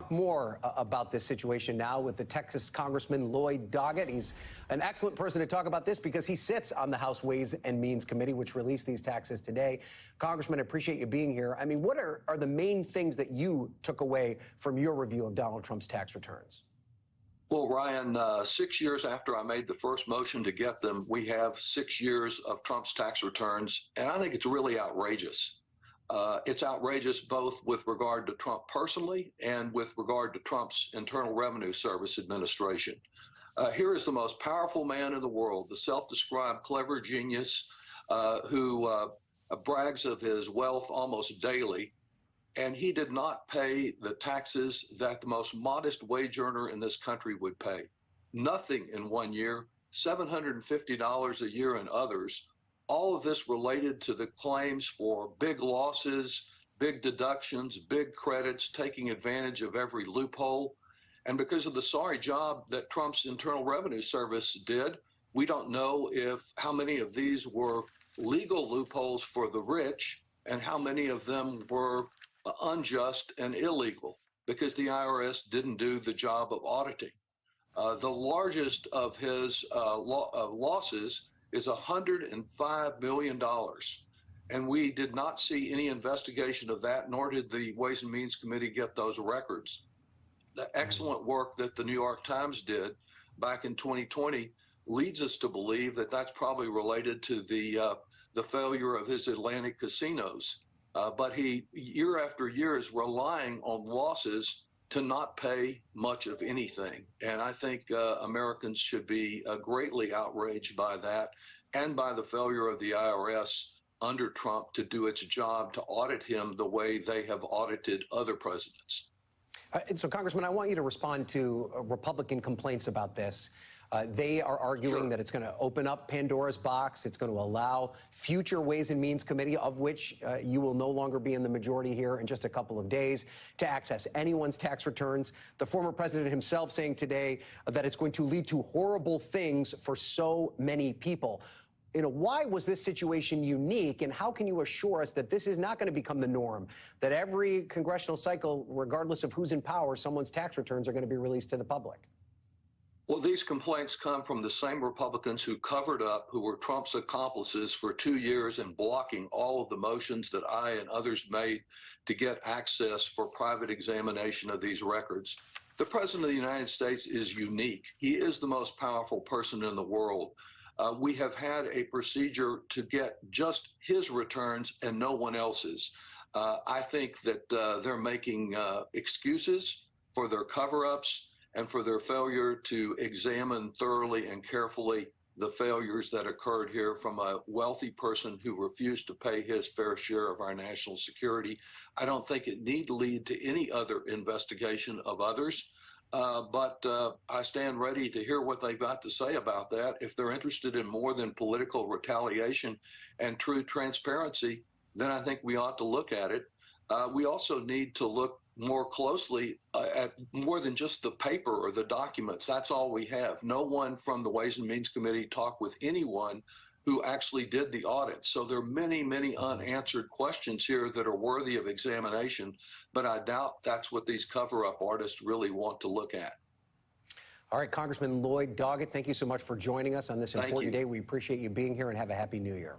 talk more about this situation now with the Texas Congressman Lloyd Doggett. He's an excellent person to talk about this because he sits on the House Ways and Means Committee, which released these taxes today. Congressman, I appreciate you being here. I mean, what are the main things that you took away from your review of Donald Trump's tax returns? Well, Ryan, 6 years after I made the first motion to get them, we have 6 years of Trump's tax returns, and I think it's really outrageous. It's outrageous both with regard to Trump personally and with regard to Trump's Internal Revenue Service administration. Here is the most powerful man in the world, the self-described clever genius who brags of his wealth almost daily, and he did not pay the taxes that the most modest wage earner in this country would pay. Nothing in 1 year, $750 a year in others. All of this related to the claims for big losses, big deductions, big credits, taking advantage of every loophole. And because of the sorry job that Trump's Internal Revenue Service did, we don't know how many of these were legal loopholes for the rich and how many of them were unjust and illegal because the IRS didn't do the job of auditing. The largest of his losses is $105 million. And we did not see any investigation of that, nor did the Ways and Means Committee get those records. The excellent work that the New York Times did back in 2020 leads us to believe that that's probably related to the failure of his Atlantic casinos. But he, year after year, is relying on losses to not pay much of anything. And I think Americans should be greatly outraged by that and by the failure of the IRS under Trump to do its job to audit him the way they have audited other presidents. So, Congressman, I want you to respond to Republican complaints about this. They are arguing that it's going to open up Pandora's box. It's going to allow future Ways and Means Committee, of which you will no longer be in the majority here in just a couple of days, to access anyone's tax returns. The former president himself saying today that it's going to lead to horrible things for so many people. You know, why was this situation unique, and how can you assure us that this is not going to become the norm, that every congressional cycle, regardless of who's in power, someone's tax returns are going to be released to the public? Well, these complaints come from the same Republicans who covered up, who were Trump's accomplices for 2 years in blocking all of the motions that I and others made to get access for private examination of these records. The President of the United States is unique. He is the most powerful person in the world. We have had a procedure to get just his returns and no one else's. I think that they're making excuses for their cover-ups and for their failure to examine thoroughly and carefully the failures that occurred here from a wealthy person who refused to pay his fair share of our national security. I don't think it need lead to any other investigation of others. But I stand ready to hear what they've got to say about that. If they're interested in more than political retaliation and true transparency, then I think we ought to look at it. We also need to look more closely at more than just the paper or the documents. That's all we have. No one from the Ways and Means Committee talked with anyone who actually did the audit. So there are many, many unanswered questions here that are worthy of examination, but I doubt that's what these cover-up artists really want to look at. All right, Congressman Lloyd Doggett, thank you so much for joining us on this important day. We appreciate you being here, and have a happy New Year.